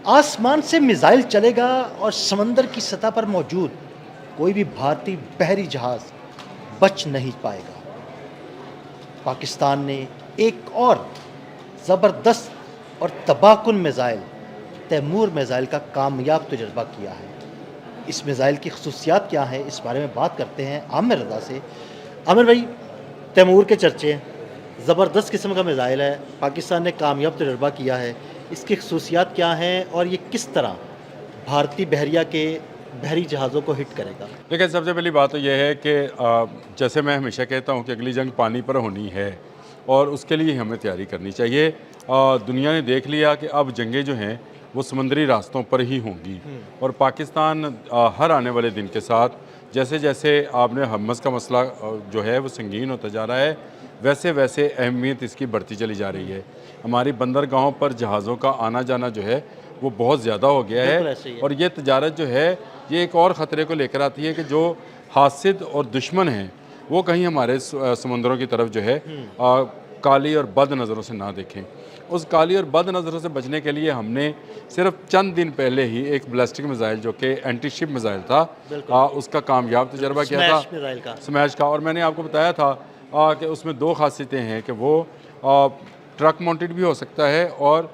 आसमान से मिसाइल चलेगा और समंदर की सतह पर मौजूद कोई भी भारतीय बहरी जहाज बच नहीं पाएगा। पाकिस्तान ने एक और ज़बरदस्त और तबाहकुन मिसाइल तैमूर मिसाइल का कामयाब तजर्बा किया है। इस मिसाइल की खसूसियात क्या है, इस बारे में बात करते हैं आमिर रज़ा से। आमिर भाई, तैमूर के चर्चे हैं, ज़बरदस्त किस्म का मिसाइल है, पाकिस्तान ने कामयाब तजर्बा किया है। इसकी खसूसियात क्या हैं और ये किस तरह भारतीय बहरिया के बहरी जहाज़ों को हिट करेगा? देखिए, सबसे पहली बात तो ये है कि जैसे मैं हमेशा कहता हूँ कि अगली जंग पानी पर होनी है और उसके लिए हमें तैयारी करनी चाहिए। दुनिया ने देख लिया कि अब जंगें जो हैं वो समुद्री रास्तों पर ही होंगी और पाकिस्तान हर आने वाले दिन के साथ जैसे जैसे आपने हमस का मसला जो है वो संगीन होता जा रहा है, वैसे वैसे अहमियत इसकी बढ़ती चली जा रही है। हमारी बंदरगाहों पर जहाज़ों का आना जाना जो है वो बहुत ज़्यादा हो गया बिल्कुल है ऐसे ही है। और ये तजारत जो है ये एक और ख़तरे को लेकर आती है कि जो हासिद और दुश्मन हैं वो कहीं हमारे समुंदरों की तरफ जो है काली और बद नज़रों से ना देखें। उस काली और बद नज़रों से बचने के लिए हमने सिर्फ चंद दिन पहले ही एक बैलिस्टिक मिसाइल जो कि एंटी शिप मिसाइल था उसका कामयाब तजर्बा किया था, स्मैश मिसाइल का। स्मैश का। और मैंने आपको बताया था कि उसमें दो खासियतें हैं कि वो ट्रक माउंटेड भी हो सकता है और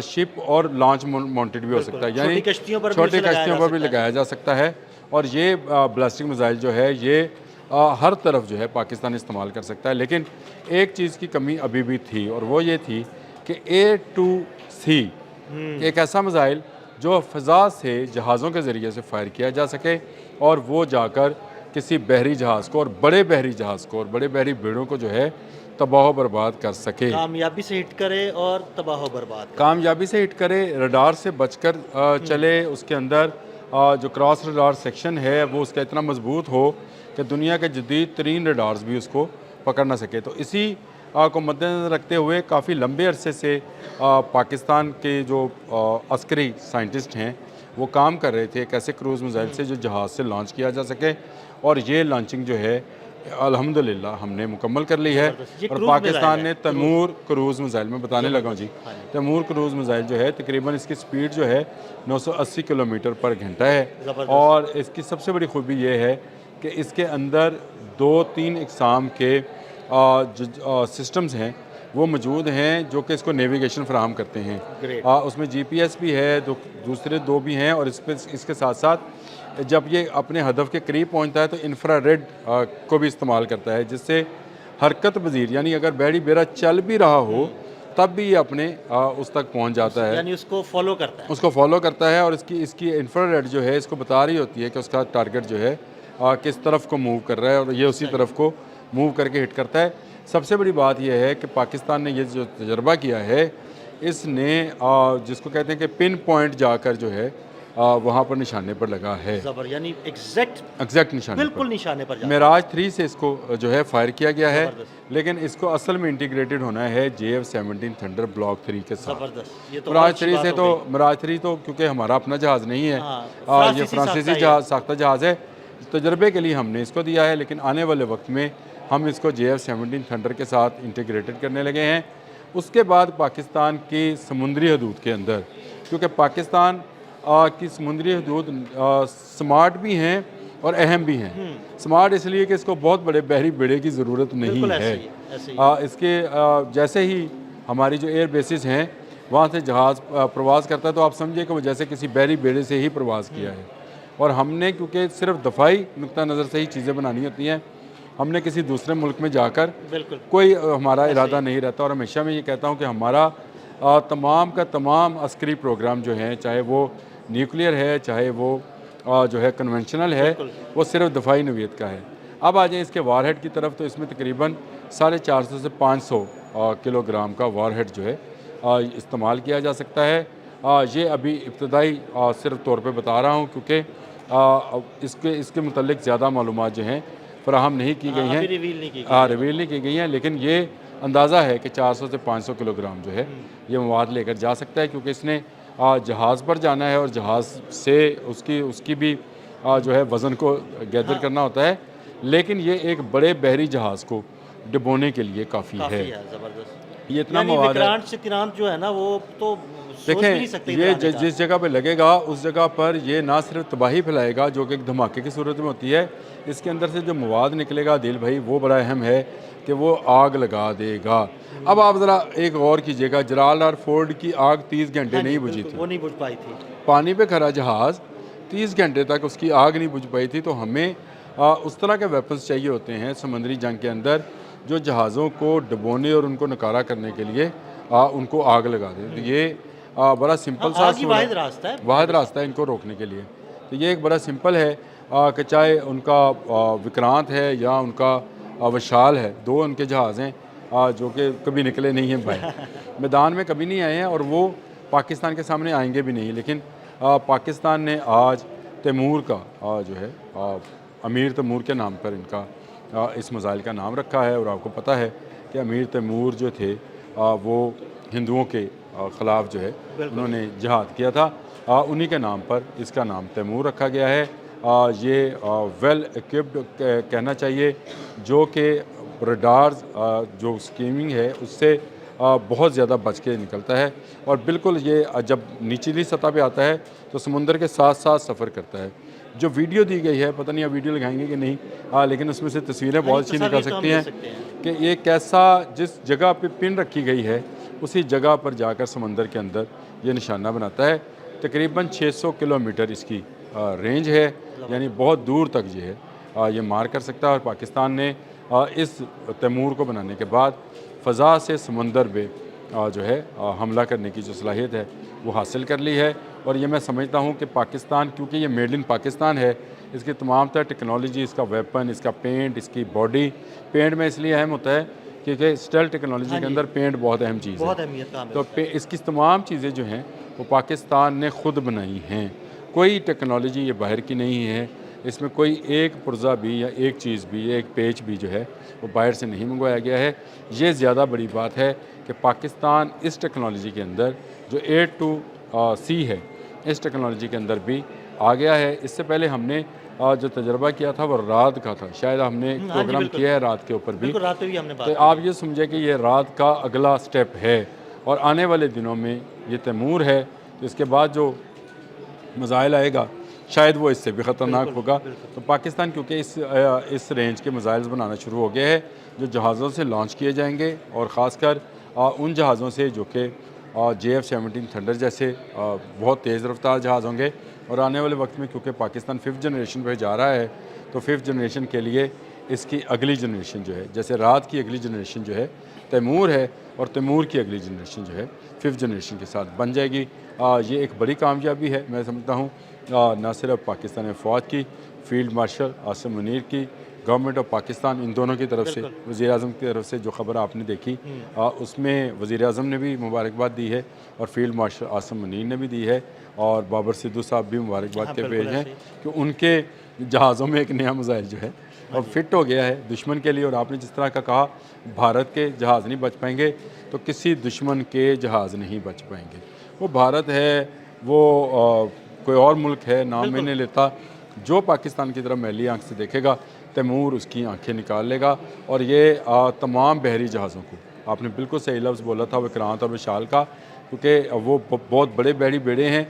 शिप और लॉन्च माउंटेड भी हो सकता है, यानी छोटी कश्तियों पर भी छोटी उसे लगाया कश्तियों जा पर भी सकता है। लगाया जा सकता है। और ये बैलिस्टिक मिसाइल जो है ये हर तरफ जो है पाकिस्तान इस्तेमाल कर सकता है। लेकिन एक चीज़ की कमी अभी भी थी और वो ये थी कि A2C एक ऐसा मिसाइल जो फ़ज़ा से जहाज़ों के ज़रिए से फायर किया जा सके और वो जाकर किसी बहरी जहाज़ को और बड़े बहरी जहाज़ को और बड़े बहरी बेड़ों को जो है तबाह बर्बाद कर सके, कामयाबी से हिट करे और तबाह व बर्बाद करे। कामयाबी से हिट करे, रडार से बचकर चले। उसके अंदर जो क्रॉस रडार सेक्शन है वो उसका इतना मजबूत हो कि दुनिया के जदीद तरीन रडार्स भी उसको पकड़ ना सके। तो इसी को मद्देनज़र रखते हुए काफ़ी लंबे अरसे से पाकिस्तान के जो अस्करी साइंटिस्ट हैं वो काम कर रहे थे एक ऐसे क्रूज़ मिसाइल से जो जहाज़ से लॉन्च किया जा सके और ये लॉन्चिंग जो है अल्हम्दुलिल्लाह हमने मुकम्मल कर ली है। ये और क्रूज़ पाकिस्तान मिसाइल है, ने तैमूर क्रूज़ मिसाइल में बताने लगा हूँ जी, तैमूर क्रूज़ मिसाइल जो है तकरीबन इसकी स्पीड जो है 980 किलोमीटर पर घंटा है। ज़बरदस्त। और इसकी सबसे बड़ी खूबी ये है कि इसके अंदर 2-3 इकसाम के जो सिस्टम्स हैं वो मौजूद हैं जो कि इसको नेविगेशन फराहम करते हैं। ग्रेट। उसमें GPS भी है, दूसरे दो भी हैं और इसके साथ साथ जब ये अपने हदफ के करीब पहुंचता है तो इंफ्रारेड को भी इस्तेमाल करता है, जिससे हरकत पजीर यानी अगर बहरी बेड़ा चल भी रहा हो तब भी ये अपने उस तक पहुंच जाता है, यानी उसको फॉलो करता है। उसको फॉलो करता है। और इसकी इंफ्रारेड जो है इसको बता रही होती है कि उसका टारगेट जो है किस तरफ को मूव कर रहा है और ये उसी तरफ को मूव करके हिट करता है। सबसे बड़ी बात यह है कि पाकिस्तान ने ये जो तजर्बा किया है इसने जिसको कहते हैं कि पिन पॉइंट जाकर जो है वहाँ पर निशाने पर लगा है, ज़बर यानी एग्जैक्ट निशाने बिल्कुल पर। निशाने पर जाता है। मेराज 3 से इसको जो है फायर किया गया है, ज़बरदस्त। लेकिन इसको असल में इंटीग्रेटेड होना है JF-17 थंडर ब्लॉक 3 के साथ। ज़बरदस्त। ये तो मिराज अच्छी 3 बात से हो तो गई। मिराज 3 तो क्योंकि हमारा अपना जहाज़ नहीं है, हाँ, ये फ्रांसीसी साख्ता साख्ता जहाज़ है, तजर्बे के लिए हमने इसको दिया है। लेकिन आने वाले वक्त में हम इसको JF-17 थंडर के साथ इंटीग्रेटेड करने लगे हैं। उसके बाद पाकिस्तान की समुद्री हदूद के अंदर, क्योंकि पाकिस्तान की समुद्री हदूद स्मार्ट भी हैं और अहम भी हैं। स्मार्ट इसलिए कि इसको बहुत बड़े बहरी बेड़े की ज़रूरत नहीं बिल्कुल है। ऐसे ही है। इसके जैसे ही हमारी जो एयर बेसिस हैं वहाँ से जहाज़ प्रवास करता है तो आप समझिए कि वो जैसे किसी बहरी बेड़े से ही प्रवास किया है। और हमने क्योंकि सिर्फ दफ़ाई नुक्ता नज़र से ही चीज़ें बनानी होती हैं, हमने किसी दूसरे मुल्क में जाकर बिल्कुल कोई हमारा इरादा नहीं रहता। और हमेशा मैं ये कहता हूँ कि हमारा तमाम का तमाम अस्करी प्रोग्राम जो हैं, चाहे वो न्यूक्लियर है चाहे वो जो है कन्वेंशनल है, वो सिर्फ दफ़ाई नौइयत का है। अब आ जाए इसके वारहेड की तरफ, तो इसमें तकरीबन 450 से 500 किलोग्राम का वारहेड जो है इस्तेमाल किया जा सकता है। ये अभी इब्तदाई सिर्फ तौर पे बता रहा हूँ क्योंकि इसके मुतल्लिक ज़्यादा मालूमात जो हैं फराहम नहीं की गई हैं, रिवील नहीं की गई। रिवील नहीं की गई हैं। लेकिन ये अंदाज़ा है कि 400 से 500 किलोग्राम जो है ये मवाद लेकर जा सकता है, क्योंकि इसने जहाज़ पर जाना है और जहाज़ से उसकी भी जो है वज़न को गैदर करना होता है। लेकिन ये एक बड़े बहरी जहाज़ को डुबोने के लिए काफ़ी है। ज़बरदस्त। ये इतना यानी मवाद है। विक्रांत सिक्रांत जो है ना वो तो सोच भी नहीं सकते देखें, ये इधर आने का। जिस जगह पे लगेगा उस जगह पर ये ना सिर्फ तबाही फैलाएगा जो कि एक धमाके की सूरत में होती है, इसके अंदर से जो मवाद निकलेगा दिल भाई वो बड़ा अहम है कि वो आग लगा देगा। अब आप ज़रा एक गौर कीजिएगा, जलाल फोर्ड की आग 30 घंटे हाँ जी, नहीं बुझी बिल्कुल, थी। वो नहीं बुझ पाई थी। पानी पे खड़ा जहाज़ 30 घंटे तक उसकी आग नहीं बुझ पाई थी। तो हमें उस तरह के वेपन्स चाहिए होते हैं समंदरी जंग के अंदर जो जहाज़ों को डुबोने और उनको नकारा करने के लिए उनको आग लगा दें। तो ये बड़ा सिंपल सा आग ही असूल वाहिद है, रास्ता है। वाहिद रास्ता है इनको रोकने के लिए। तो ये एक बड़ा सिंपल है कि चाहे उनका विक्रांत है या उनका विशाल है, दो उनके जहाज़ हैं जो कि कभी निकले नहीं हैं बाहर, मैदान में कभी नहीं आए हैं और वो पाकिस्तान के सामने आएंगे भी नहीं। लेकिन पाकिस्तान ने आज तैमूर का जो है अमीर तैमूर के नाम पर इनका इस मिसाइल का नाम रखा है। और आपको पता है कि अमीर तैमूर जो थे वो हिंदुओं के ख़िलाफ़ जो है उन्होंने जिहाद किया था। उन्हीं के नाम पर इसका नाम तैमूर रखा गया है। ये वेल इक्विप्ड कहना चाहिए, जो कि रडार्स जो स्कीमिंग है उससे बहुत ज़्यादा बच के निकलता है। और बिल्कुल ये जब निचली सतह पे आता है तो समुंदर के साथ साथ सफ़र करता है। जो वीडियो दी गई है, पता नहीं आप वीडियो लगाएंगे कि नहीं, लेकिन उसमें से तस्वीरें बहुत अच्छी निकल सकती हैं कि ये कैसा जिस जगह पे पिन रखी गई है उसी जगह पर जाकर समंदर के अंदर ये निशाना बनाता है। तकरीबन 600 किलोमीटर इसकी रेंज है, यानी बहुत दूर तक ये है ये मार कर सकता है। और पाकिस्तान ने इस तैमूर को बनाने के बाद फ़ज़ा से समंदर में जो है हमला करने की जो सलाहियत है वो हासिल कर ली है। और ये मैं समझता हूँ कि पाकिस्तान, क्योंकि ये मेड इन पाकिस्तान है, इसकी तमाम तरह टेक्नोलॉजी, इसका वेपन, इसका पेंट, इसकी बॉडी, पेंट में इसलिए अहम होता है क्योंकि स्टेल टेक्नोलॉजी के अंदर पेंट बहुत अहम चीज़ है, बहुत अहमियत का तो इसकी तमाम चीज़ें जो हैं वो पाकिस्तान ने ख़ुद बनाई हैं। कोई टेक्नोलॉजी ये बाहर की नहीं है, इसमें कोई एक पुर्जा भी या एक चीज़ भी, एक पेच भी जो है वो बाहर से नहीं मंगवाया गया है। ये ज़्यादा बड़ी बात है कि पाकिस्तान इस टेक्नोलॉजी के अंदर जो A2C है, इस टेक्नोलॉजी के अंदर भी आ गया है। इससे पहले हमने जो तजर्बा किया था वो रात का था, शायद हमने प्रोग्राम किया है रात के ऊपर भी, रात पे भी हमने बात तो आप ये समझे कि ये रात का अगला स्टेप है। और आने वाले दिनों में ये तैमूर है, तो इसके बाद जो मिसाइल आएगा शायद वो इससे भी ख़तरनाक होगा। तो पाकिस्तान क्योंकि इस रेंज के मिसाइल्स बनाना शुरू हो गया है जो जहाज़ों से लॉन्च किए जाएंगे, और ख़ासकर उन जहाज़ों से जो कि JF-17 थंडर जैसे बहुत तेज़ रफ्तार जहाज़ होंगे। और आने वाले वक्त में क्योंकि पाकिस्तान 5th जनरेशन पर जा रहा है, तो 5th जनरेशन के लिए इसकी अगली जनरेशन जो है, जैसे रात की अगली जनरेशन जो है तैमूर है, और तैमूर की अगली जनरेशन जो है 5th जनरेशन के साथ बन जाएगी। ये एक बड़ी कामयाबी है मैं समझता हूँ, ना सिर्फ पाकिस्तान फ़ौज की, फील्ड मार्शल आसिम मुनीर की, गवर्नमेंट ऑफ पाकिस्तान, इन दोनों की तरफ से, वज़ीर आज़म की तरफ से जो खबर आपने देखी उसमें वज़ीर आज़म ने भी मुबारकबाद दी है और फील्ड मार्शल आसिम मुनीर ने भी दी है, और बाबर सिद्धू साहब भी मुबारकबाद के पेज हैं कि उनके जहाज़ों में एक नया मिसाइल जो है और फिट हो गया है दुश्मन के लिए। और आपने जिस तरह का कहा भारत के जहाज़ नहीं बच पाएंगे, तो किसी दुश्मन के जहाज़ नहीं बच पाएंगे। वो भारत है, वो कोई और मुल्क है, नाम में नहीं लेता, जो पाकिस्तान की तरफ मैली आंख से देखेगा तैमूर उसकी आंखें निकाल लेगा। और ये तमाम बहरी जहाज़ों को, आपने बिल्कुल सही लफ्ज़ बोला था विक्रांत और विशाल का, क्योंकि वो बहुत बड़े बहरी बेड़े हैं,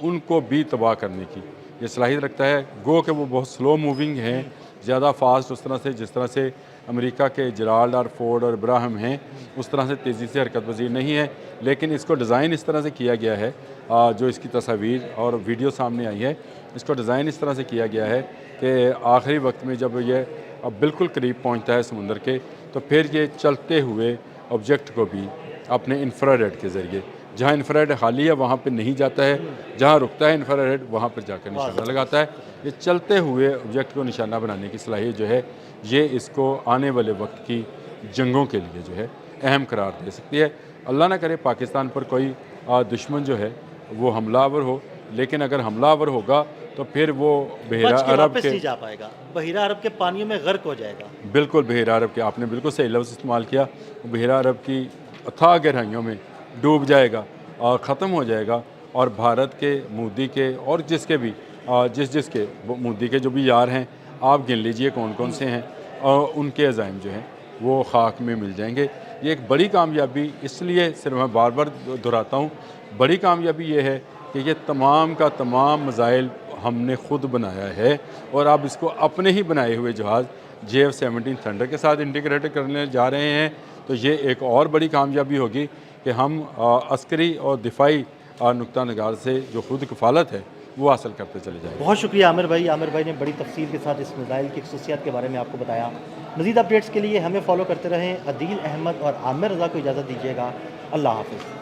उनको भी तबाह करने की ये सलाहियत रखता है। गो कि वो बहुत स्लो मूविंग हैं, ज़्यादा फास्ट उस तरह से जिस तरह से अमेरिका के जराल्ड और फोर्ड और इब्राहिम हैं उस तरह से तेज़ी से हरकत पज़ीर नहीं है। लेकिन इसको डिज़ाइन इस तरह से किया गया है, जो इसकी तस्वीर और वीडियो सामने आई है, इसको डिज़ाइन इस तरह से किया गया है कि आखिरी वक्त में जब ये अब बिल्कुल करीब पहुंचता है समुंदर के, तो फिर ये चलते हुए ऑब्जेक्ट को भी अपने इंफ्रारेड के ज़रिए, जहाँ इंफ्रारेड खाली है वहाँ पे नहीं जाता है, जहाँ रुकता है इंफ्रारेड वहाँ पर जाकर निशाना लगाता है। ये चलते हुए ऑब्जेक्ट को निशाना बनाने की सलाहियत जो है, ये इसको आने वाले वक्त की जंगों के लिए जो है अहम करार दे सकती है। अल्लाह ना करे पाकिस्तान पर कोई दुश्मन जो है वो हमलावर हो, लेकिन अगर हमलावर होगा तो फिर वो बहिरा अरब के नहीं जा पाएगा, बहिरा अरब के पानियों में गर्क हो जाएगा। बिल्कुल बहिरा अरब के, आपने बिल्कुल सही लफ्ज़ इस्तेमाल किया, बहिरा अरब की अथाह गहराइयों में डूब जाएगा और ख़त्म हो जाएगा। और भारत के, मोदी के और जिसके भी जिसके मोदी के जो भी यार हैं, आप गिन लीजिए कौन कौन से हैं, और उनके अज़ाइम जो हैं वो खाक में मिल जाएंगे। ये एक बड़ी कामयाबी, इसलिए सिर्फ मैं बार बार दोहराता हूँ, बड़ी कामयाबी ये है कि ये तमाम का तमाम मिसाइल हमने ख़ुद बनाया है और अब इसको अपने ही बनाए हुए जहाज़ JF-17 थंडर के साथ इंटीग्रेट करने जा रहे हैं। तो ये एक और बड़ी कामयाबी होगी कि हम अस्करी और दिफाई नुक्ता नगार से जो खुद कफ़ालत है वो हासिल करते चले जाएंगे। बहुत शुक्रिया आमिर भाई। आमिर भाई ने बड़ी तफसील के साथ इस मिसाइल की खसूसियात के बारे में आपको बताया। मज़ीद अपडेट्स के लिए हमें फॉलो करते रहें। अदील अहमद और आमिर रज़ा को इजाज़त दीजिएगा। अल्लाह हाफ़िज़।